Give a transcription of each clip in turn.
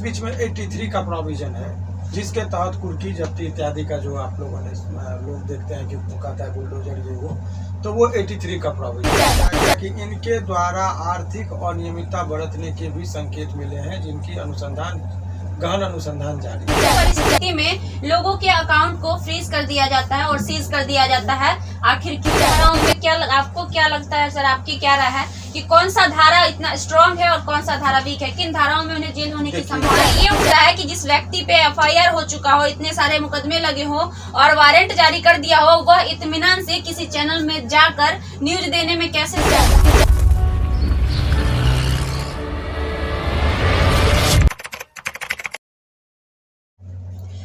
बीच में 83 का प्रोविजन है, जिसके तहत कुर्की जब्ती इत्यादि का जो आप लोगों ने लोग देखते हैं कि कहता है बुलडोजर ये वो, तो वो 83 का प्रोविजन है कि इनके द्वारा आर्थिक अनियमितता बरतने के भी संकेत मिले हैं, जिनकी गहन अनुसंधान जारी है। परिस्थिति में लोगों के अकाउंट को फ्रीज कर दिया जाता है और सीज कर दिया जाता है, आखिर क्यों? धाराओं में आपको क्या लगता है सर, आपकी क्या राय है कि कौन सा धारा इतना स्ट्रांग है और कौन सा धारा वीक है? किन धाराओं में उन्हें जेल होने की संभावना ये उठता है कि जिस व्यक्ति पे एफआईआर हो चुका हो, इतने सारे मुकदमे लगे हो और वारंट जारी कर दिया हो, वह इत्मीनान से किसी चैनल में जाकर न्यूज देने में कैसे?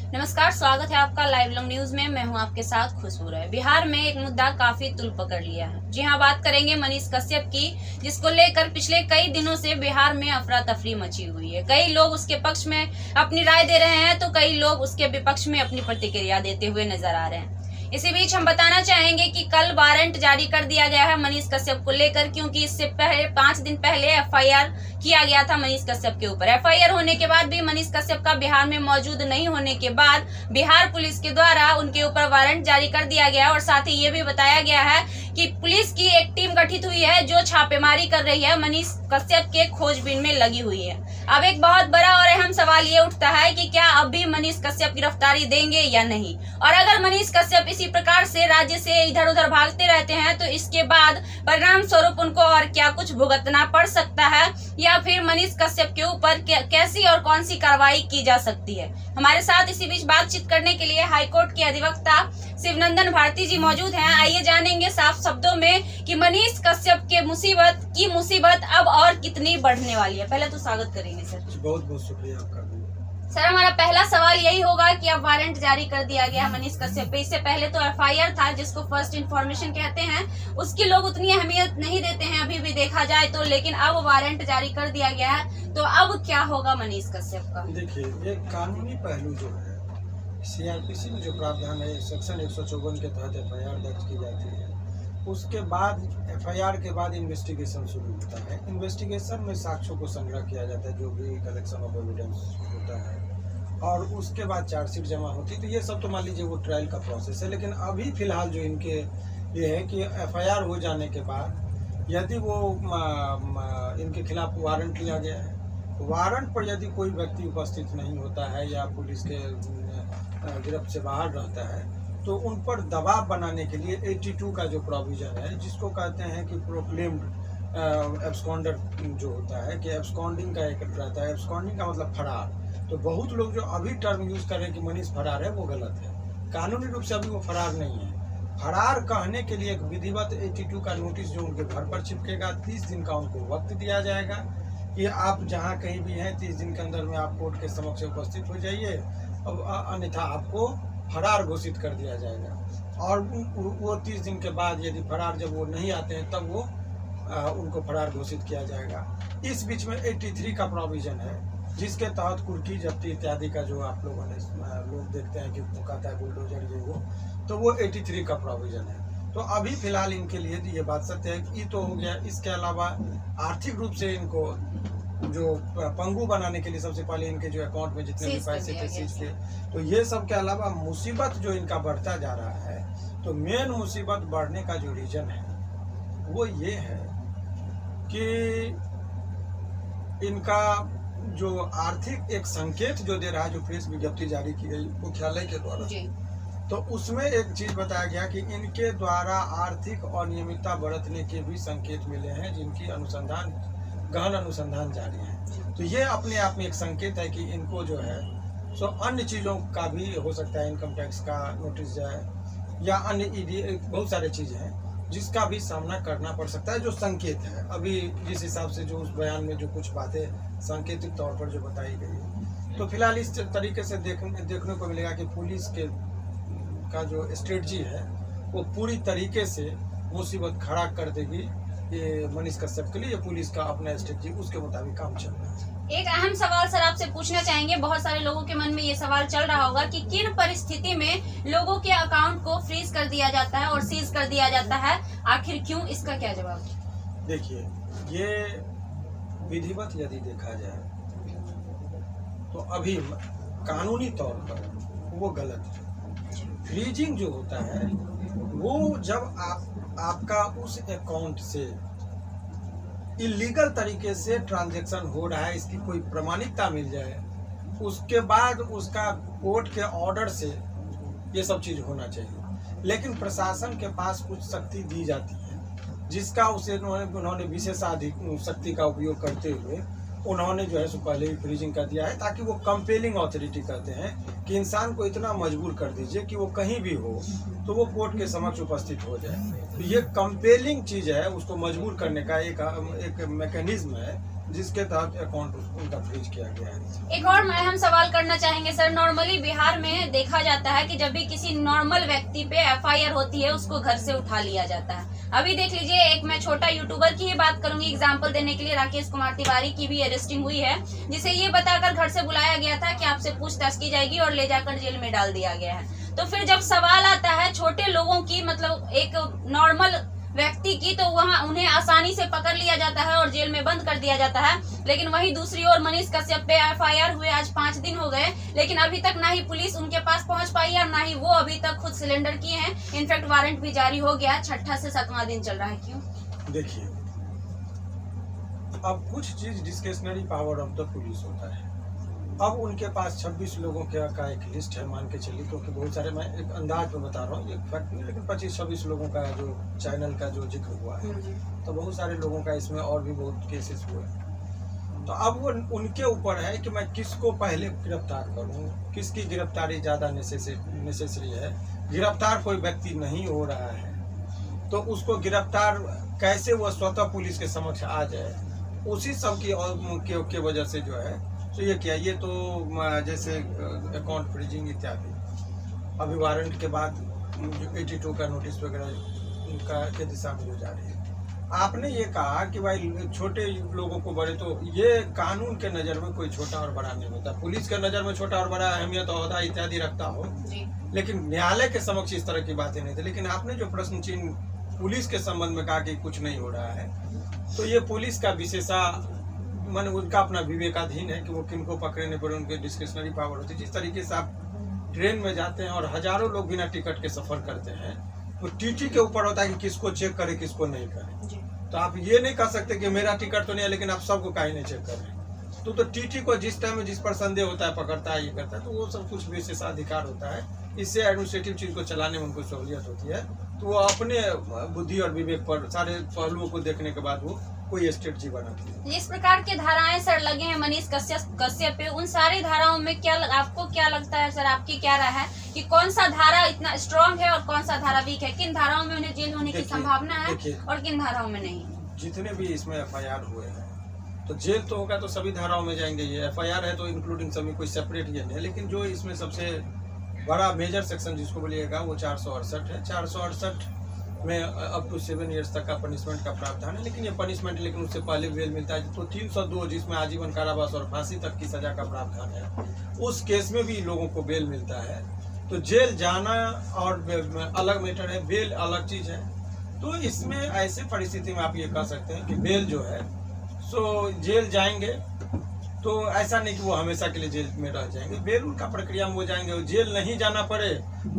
नमस्कार, स्वागत है आपका लाइव लॉन्ग न्यूज में। मैं हूं आपके साथ खुशबू राय। बिहार में एक मुद्दा काफी तुल पकड़ लिया है। जी हां, बात करेंगे मनीष कश्यप की, जिसको लेकर पिछले कई दिनों से बिहार में अफरा तफरी मची हुई है। कई लोग उसके पक्ष में अपनी राय दे रहे हैं तो कई लोग उसके विपक्ष में अपनी प्रतिक्रिया देते हुए नजर आ रहे हैं। इसी बीच हम बताना चाहेंगे कि कल वारंट जारी कर दिया गया है मनीष कश्यप को लेकर, क्योंकि इससे पहले 5 दिन पहले एफआईआर किया गया था मनीष कश्यप के ऊपर। एफआईआर होने के बाद भी मनीष कश्यप का बिहार में मौजूद नहीं होने के बाद बिहार पुलिस के द्वारा उनके ऊपर वारंट जारी कर दिया गया और साथ ही ये भी बताया गया है कि पुलिस की एक टीम गठित हुई है जो छापेमारी कर रही है, मनीष कश्यप के खोजबीन में लगी हुई है। अब एक बहुत बड़ा और अहम सवाल ये उठता है कि क्या अब भी मनीष कश्यप गिरफ्तारी देंगे या नहीं, और अगर मनीष कश्यप इसी प्रकार से राज्य से इधर उधर भागते रहते हैं तो इसके बाद परिणाम स्वरूप उनको और क्या कुछ भुगतना पड़ सकता है, या फिर मनीष कश्यप के ऊपर कैसी और कौन सी कार्रवाई की जा सकती है। हमारे साथ इसी बीच बातचीत करने के लिए हाईकोर्ट के अधिवक्ता शिवनंदन भारती जी मौजूद हैं। आइए जानेंगे साफ शब्दों में कि मनीष कश्यप के मुसीबत अब और कितनी बढ़ने वाली है। पहले तो स्वागत करेंगे सर। बहुत बहुत शुक्रिया आपका। सर, हमारा पहला सवाल यही होगा कि अब वारंट जारी कर दिया गया मनीष कश्यप पे। इससे पहले तो एफआईआर था, जिसको फर्स्ट इन्फॉर्मेशन कहते हैं, उसकी लोग उतनी अहमियत नहीं देते हैं अभी भी देखा जाए तो, लेकिन अब वारंट जारी कर दिया गया है तो अब क्या होगा मनीष कश्यप का? देखिए, एक कानूनी पहलू जो है, सीआरपीसी में जो प्रावधान है सेक्शन 154 के तहत एफआईआर दर्ज की जाती है, उसके बाद एफआईआर के बाद इन्वेस्टिगेशन शुरू होता है। इन्वेस्टिगेशन में साक्ष्यों को संग्रह किया जाता है, जो भी कलेक्शन ऑफ एविडेंस होता है, और उसके बाद चार्जशीट जमा होती है। तो ये सब तो मान लीजिए वो ट्रायल का प्रोसेस है। लेकिन अभी फिलहाल जो इनके ये है कि एफआईआर हो जाने के बाद यदि वो इनके खिलाफ वारंट लिया गया है, वारंट पर यदि कोई व्यक्ति उपस्थित नहीं होता है या पुलिस के गिरफ्त से बाहर रहता है, तो उन पर दबाव बनाने के लिए 82 का जो प्रोविजन है, जिसको कहते हैं कि प्रोक्लेम्ड एब्सकॉन्डर जो होता है, कि एब्सकॉन्डिंग का एक रहता है। एब्सकॉन्डिंग का मतलब फरार। तो बहुत लोग जो अभी टर्म यूज कर रहे हैं कि मनीष फरार है, वो गलत है। कानूनी रूप से अभी वो फरार नहीं है। फरार कहने के लिए एक विधिवत 82 का नोटिस जो उनके घर पर चिपकेगा, 30 दिन का उनको वक्त दिया जाएगा कि आप जहाँ कहीं भी हैं 30 दिन के अंदर में आप कोर्ट के समक्ष उपस्थित हो जाइए, अन्यथा आपको फरार घोषित कर दिया जाएगा। और वो 30 दिन के बाद यदि फरार जब वो नहीं आते हैं तब वो उनको फरार घोषित किया जाएगा। इस बीच में 83 का प्रोविजन है, जिसके तहत कुर्की जब्ती इत्यादि का जो आप लोगों ने लोग देखते हैं कि कहता है बुलडोजर ये वो, तो वो 83 का प्रोविजन है। तो अभी फिलहाल इनके लिए ये बात सत्य है कि ये तो हो गया। इसके अलावा आर्थिक रूप से इनको जो पंगु बनाने के लिए सबसे पहले इनके जो अकाउंट में जितने भी पैसे थे सीज के, तो ये सब के अलावा मुसीबत जो इनका बढ़ता जा रहा है, तो मेन मुसीबत बढ़ने का जो रीजन है वो ये है कि इनका जो आर्थिक एक संकेत जो दे रहा है, जो प्रेस विज्ञप्ति जारी की गई मुख्यालय के द्वारा, तो उसमें एक चीज बताया गया कि इनके द्वारा आर्थिक अनियमितता बरतने के भी संकेत मिले हैं, जिनकी गहन अनुसंधान जारी है। तो ये अपने आप में एक संकेत है कि इनको जो है सो अन्य चीज़ों का भी हो सकता है, इनकम टैक्स का नोटिस जाए या अन्य ईडी, बहुत सारे चीज़ें हैं जिसका भी सामना करना पड़ सकता है, जो संकेत है। अभी जिस हिसाब से जो उस बयान में जो कुछ बातें सांकेतिक तौर पर जो बताई गई, तो फिलहाल इस तरीके से देखने को मिलेगा कि पुलिस का जो स्ट्रेटजी है वो पूरी तरीके से मुसीबत खड़ा कर देगी ये मनीष कश्यप के लिए। ये पुलिस का अपना स्ट्रेटजी उसके मुताबिक काम चल रहा है। एक अहम सवाल सर आपसे पूछना चाहेंगे, बहुत सारे लोगों के मन में ये सवाल चल रहा होगा कि किन परिस्थिति में लोगों के अकाउंट को फ्रीज कर दिया जाता है और सीज कर दिया जाता है, आखिर क्यों? इसका क्या जवाब? देखिए, ये विधिवत यदि देखा जाए तो अभी कानूनी तौर पर वो गलत है। फ्रीजिंग जो होता है वो जब आपका उस अकाउंट से इलीगल तरीके से ट्रांजैक्शन हो रहा है, इसकी कोई प्रमाणिकता मिल जाए, उसके बाद उसका कोर्ट के ऑर्डर से ये सब चीज़ होना चाहिए। लेकिन प्रशासन के पास कुछ शक्ति दी जाती है जिसका उन्होंने विशेषाधिकार शक्ति का उपयोग करते हुए उन्होंने जो है सो पहले ही फ्रीजिंग कर दिया है, ताकि वो कंपेलिंग अथॉरिटी कहते हैं कि इंसान को इतना मजबूर कर दीजिए कि वो कहीं भी हो तो वो कोर्ट के समक्ष उपस्थित हो जाए। तो ये कंपेलिंग चीज़ है, उसको मजबूर करने का एक मैकेनिज्म है जिसके तहत अकाउंट उनका फ्रीज किया गया है। एक और अहम सवाल करना चाहेंगे सर, नॉर्मली बिहार में देखा जाता है कि जब भी किसी नॉर्मल व्यक्ति पे एफआईआर होती है उसको घर से उठा लिया जाता है। अभी देख लीजिए, एक मैं छोटा यूट्यूबर की ही बात करूंगी एग्जांपल देने के लिए, राकेश कुमार तिवारी की भी अरेस्टिंग हुई है, जिसे ये बताकर घर से बुलाया गया था कि आपसे पूछताछ की जाएगी और ले जाकर जेल में डाल दिया गया है। तो फिर जब सवाल आता है छोटे लोगों की, मतलब एक नॉर्मल व्यक्ति की, तो वहाँ उन्हें आसानी से पकड़ लिया जाता है और जेल में बंद कर दिया जाता है। लेकिन वहीं दूसरी ओर मनीष कश्यप पे एफआईआर हुए आज 5 दिन हो गए, लेकिन अभी तक ना ही पुलिस उनके पास पहुंच पाई है और ना ही वो अभी तक खुद सिलेंडर किए हैं। इनफैक्ट वारंट भी जारी हो गया, 6ठा से 7वां दिन चल रहा है। क्यों? देखिए, अब कुछ चीज discretionary power of the police होता है। अब उनके पास 26 लोगों का एक लिस्ट है, मान के चलिए, क्योंकि बहुत सारे, मैं एक अंदाज में बता रहा हूँ, एक फैक्ट नहीं, लेकिन 25-26 लोगों का जो चैनल का जो जिक्र हुआ है, तो बहुत सारे लोगों का इसमें और भी बहुत केसेस हुए। तो अब वो उनके ऊपर है कि मैं किसको पहले गिरफ्तार करूँ, किसकी गिरफ्तारी ज़्यादा नेसेसरी है। गिरफ्तार कोई व्यक्ति नहीं हो रहा है तो उसको गिरफ्तार कैसे वो स्वतः पुलिस के समक्ष आ जाए, उसी सब की वजह से जो है तो ये क्या, ये तो जैसे अकाउंट फ्रीजिंग इत्यादि, अभी वारंट के बाद जो 82 का नोटिस वगैरह का के दिशा में जो जा रही है। आपने ये कहा कि भाई छोटे लोगों को बड़े, तो ये कानून के नज़र में कोई छोटा और बड़ा नहीं होता। पुलिस के नज़र में छोटा और बड़ा अहमियत ओहदा इत्यादि रखता हो, लेकिन न्यायालय के समक्ष इस तरह की बातें नहीं थी। लेकिन आपने जो प्रश्न चिन्ह पुलिस के संबंध में कहा कि कुछ नहीं हो रहा है, तो ये पुलिस का मन उनका अपना विवेकाधीन है कि वो किनको पकड़ने पर उनके डिस्क्रिशनरी पावर होती है। जिस तरीके से आप ट्रेन में जाते हैं और हजारों लोग बिना टिकट के सफर करते हैं, तो टीटी के ऊपर होता है कि किसको चेक करे किसको नहीं करे। तो आप ये नहीं कह सकते कि मेरा टिकट तो नहीं है लेकिन आप सबको काहे नहीं चेक कर रहे। तो टीटी को जिस टाइम में जिस पर संदेह होता है पकड़ता है, ये करता है, तो वो सब कुछ विशेषाधिकार होता है। इससे एडमिनिस्ट्रेटिव चीज को चलाने में उनको सहूलियत होती है। तो वो अपने बुद्धि और विवेक पर सारे पहलुओं को देखने के बाद वो कोई स्ट्रेटजी बनाती है। जिस प्रकार के धाराएं सर लगे हैं मनीष कश्यप पे, उन सारी धाराओं में आपको क्या लगता है सर, आपकी क्या राय है कि कौन सा धारा इतना स्ट्रॉन्ग है और कौन सा धारा वीक है? किन धाराओं में उन्हें जेल होने की संभावना है और किन धाराओं में नहीं? जितने भी इसमें एफआईआर हुए हैं तो जेल तो होगा, तो सभी धाराओं में जाएंगे। ये एफआईआर है तो इंक्लूडिंग सभी, कोई सेपरेट ये नहीं है। लेकिन जो इसमें सबसे बड़ा मेजर सेक्शन जिसको बोलिएगा वो 468 है। 468 में अप टू 7 ईयर्स तक का पनिशमेंट का प्रावधान है। लेकिन ये पनिशमेंट, लेकिन उससे पहले बेल मिलता है। तो 302 जिसमें आजीवन कारावास और फांसी तक की सजा का प्रावधान है, उस केस में भी लोगों को बेल मिलता है। तो जेल जाना और अलग मैटर है, बेल अलग चीज है। तो इसमें ऐसे परिस्थिति में आप ये कह सकते हैं कि बेल जो है सो जेल जाएंगे तो ऐसा नहीं कि वो हमेशा के लिए जेल में रह जाएंगे। बेल उनका प्रक्रिया में हो जाएंगे। जेल नहीं जाना पड़े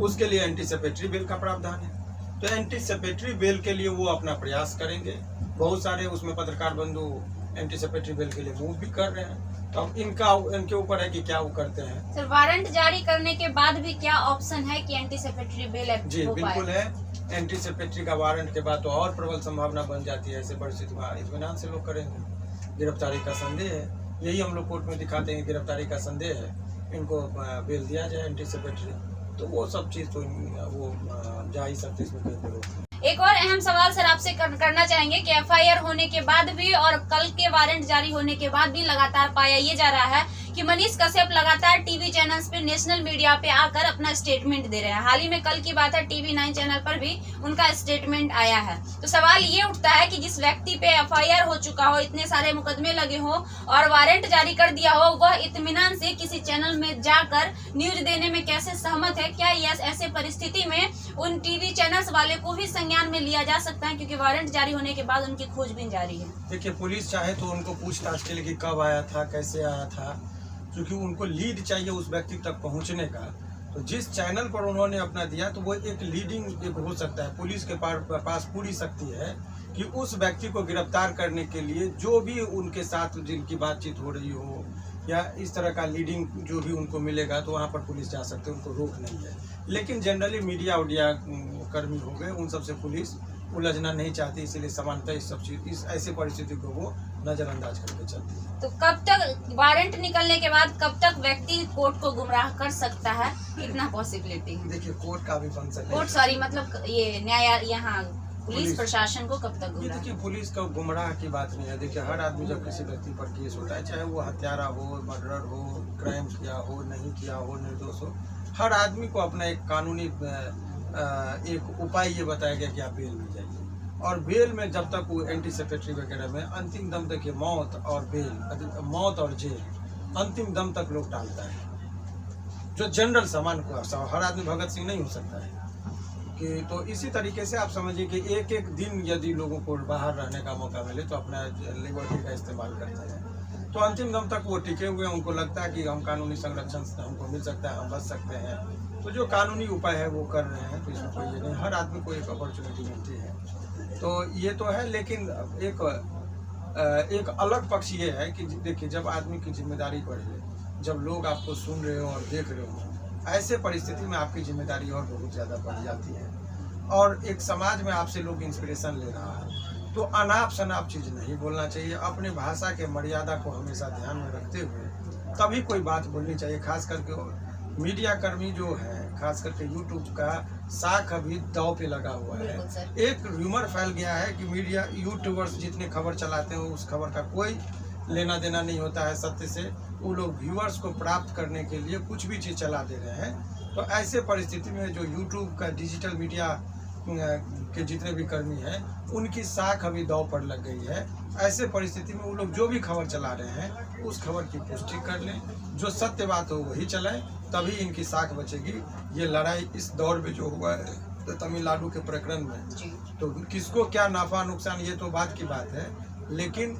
उसके लिए एंटीसिपेटरी बेल का प्रावधान है। तो एंटीसिपेटरी बेल के लिए वो अपना प्रयास करेंगे। बहुत सारे उसमें पत्रकार बंधु एंटीसिपेटरी बेल के लिए मूव भी कर रहे हैं। तो इनके ऊपर है कि क्या वो करते हैं। सर, वारंट जारी करने के बाद भी क्या ऑप्शन है कि एंटीसिपेटरी बेल जी बिल्कुल है। एंटीसिपेटरी का वारंट के बाद तो और प्रबल संभावना बन जाती है। ऐसे परिस्थिति में इत्मीनान से लोग करेंगे। गिरफ्तारी का संदेह है, यही हम लोग कोर्ट में दिखाते हैं। गिरफ्तारी का संदेह है, इनको बेल दिया जाए एंटीसिपेटरी, तो वो सब चीज तो वो जा ही सकते इसमें कहीं। एक और अहम सवाल सर आपसे करना चाहेंगे कि एफआईआर होने के बाद भी और कल के वारंट जारी होने के बाद भी लगातार पाया ये जा रहा है कि मनीष कश्यप लगातार टीवी चैनल्स पे, नेशनल मीडिया पे आकर अपना स्टेटमेंट दे रहे हैं। हाल ही में कल की बात है, टीवी 9 चैनल पर भी उनका स्टेटमेंट आया है। तो सवाल ये उठता है कि जिस व्यक्ति पे एफआईआर हो चुका हो, इतने सारे मुकदमे लगे हो और वारंट जारी कर दिया हो, वह इत्मीनान से किसी चैनल में जाकर न्यूज देने में कैसे सहमत है? क्या ऐसे परिस्थिति में उन टीवी चैनल्स वाले को भी संज्ञान में लिया जा सकता है, क्योंकि वारंट जारी होने के बाद उनकी खोजबीन जारी है? देखिए, पुलिस चाहे तो उनको पूछताछ के लिए कि कब आया था, कैसे आया था, क्योंकि उनको लीड चाहिए उस व्यक्ति तक पहुंचने का। तो जिस चैनल पर उन्होंने अपना दिया तो वो एक लीडिंग एक हो सकता है। पुलिस के पास पूरी शक्ति है कि उस व्यक्ति को गिरफ्तार करने के लिए जो भी उनके साथ जिनकी बातचीत हो रही हो या इस तरह का लीडिंग जो भी उनको मिलेगा तो वहाँ पर पुलिस जा सकते हैं, उनको रोक नहीं है। लेकिन जनरली मीडिया कर्मी हो गए, उन सबसे पुलिस उलझना नहीं चाहती, इसीलिए समानतः इस सब चीज इस ऐसी परिस्थिति को वो नजरअंदाज करके चलती है। तो कब तक वारंट निकलने के बाद कब तक व्यक्ति कोर्ट को गुमराह कर सकता है, कितना पॉसिबिलिटी है? देखिए कोर्ट का भी फंक्शन कोर्ट सॉरी मतलब ये न्याय यहाँ पुलिस प्रशासन को कब तक ये गुमराह? देखिए पुलिस का गुमराह की बात नहीं है। देखिए हर आदमी जब किसी व्यक्ति पर केस होता है, चाहे वो हत्यारा हो, मर्डर हो, क्राइम किया हो, नहीं किया हो, निर्दोष हो, हर आदमी को अपना एक कानूनी एक उपाय ये बताया गया कि आप बेल में जाइए। और बेल में जब तक वो एंटीसिपेटरी वगैरह में अंतिम दम तक ये मौत और बेल, मौत और जेल अंतिम दम तक लोग टालता है। जो जनरल सामान को हर आदमी भगत सिंह नहीं हो सकता है कि तो इसी तरीके से आप समझिए कि एक एक दिन यदि लोगों को बाहर रहने का मौका मिले तो अपना लिबर्टी का इस्तेमाल करते हैं। तो अंतिम दम तक वो टिके हुए हैं, उनको लगता है कि हम कानूनी संरक्षण से हमको मिल सकता है, हम बच सकते हैं। तो जो कानूनी उपाय है वो कर रहे हैं। तो इसमें कोई ये नहीं, हर आदमी को एक अपॉर्चुनिटी मिलती है। तो ये तो है, लेकिन एक अलग पक्ष ये है कि देखिए जब आदमी की जिम्मेदारी बढ़े, जब लोग आपको सुन रहे हो और देख रहे हो, ऐसे परिस्थिति में आपकी जिम्मेदारी और बहुत ज़्यादा बढ़ जाती है। और एक समाज में आपसे लोग इंस्पिरेशन ले रहा है तो अनाप शनाप चीज़ नहीं बोलना चाहिए। अपने भाषा के मर्यादा को हमेशा ध्यान में रखते हुए तभी कोई बात बोलनी चाहिए। खास करके मीडिया कर्मी जो है, खास करके यूट्यूब का साख अभी दांव पे लगा हुआ है। एक र्यूमर फैल गया है कि मीडिया यूट्यूबर्स जितने खबर चलाते हैं उस खबर का कोई लेना देना नहीं होता है सत्य से। वो लोग व्यूअर्स को प्राप्त करने के लिए कुछ भी चीज़ चला दे रहे हैं। तो ऐसे परिस्थिति में जो यूट्यूब का डिजिटल मीडिया के जितने भी कर्मी हैं उनकी साख अभी दांव पर लग गई है। ऐसे परिस्थिति में वो लोग जो भी खबर चला रहे हैं उस खबर की पुष्टि कर लें, जो सत्य बात हो वही चलाएं, तभी इनकी साख बचेगी। ये लड़ाई इस दौर में जो हुआ है तमिलनाडु के प्रकरण में, तो किसको क्या नाफा नुकसान ये तो बात की बात है, लेकिन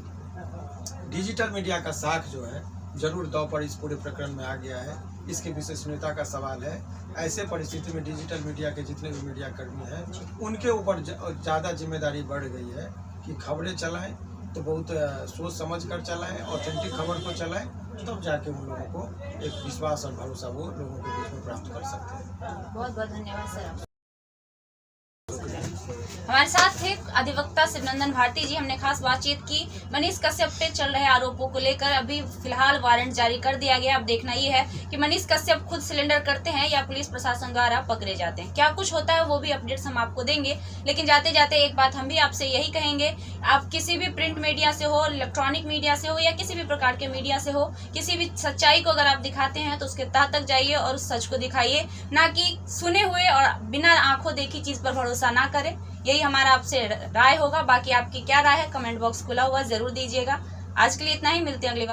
डिजिटल मीडिया का साख जो है जरूर दांव पर इस पूरे प्रकरण में आ गया है। इसकी विश्वसनीयता का सवाल है। ऐसे परिस्थिति में डिजिटल मीडिया के जितने भी मीडिया कर्मी हैं उनके ऊपर ज़्यादा जिम्मेदारी बढ़ गई है कि खबरें चलाएं तो बहुत सोच समझ कर चलाएं, ऑथेंटिक खबर को चलाएं, तब जाके उन लोगों को एक विश्वास और भरोसा वो लोगों के बीच में प्राप्त कर सकते हैं। बहुत बहुत धन्यवाद सर। हमारे साथ थे अधिवक्ता शिवनंदन भारती जी। हमने खास बातचीत की मनीष कश्यप पे चल रहे आरोपों को लेकर। अभी फिलहाल वारंट जारी कर दिया गया। अब देखना ये है कि मनीष कश्यप खुद सिलेंडर करते हैं या पुलिस प्रशासन द्वारा पकड़े जाते हैं। क्या कुछ होता है वो भी अपडेट्स हम आपको देंगे। लेकिन जाते जाते एक बात हम भी आपसे यही कहेंगे, आप किसी भी प्रिंट मीडिया से हो, इलेक्ट्रॉनिक मीडिया से हो या किसी भी प्रकार के मीडिया से हो, किसी भी सच्चाई को अगर आप दिखाते हैं तो उसके तह तक जाइए और उस सच को दिखाइए, ना कि सुने हुए और बिना आंखों देखी चीज पर भरोसा ना करें। यही हमारा आपसे राय होगा। बाकी आपकी क्या राय है कमेंट बॉक्स खुला हुआ, जरूर दीजिएगा। आज के लिए इतना ही, मिलते हैं अगली बार।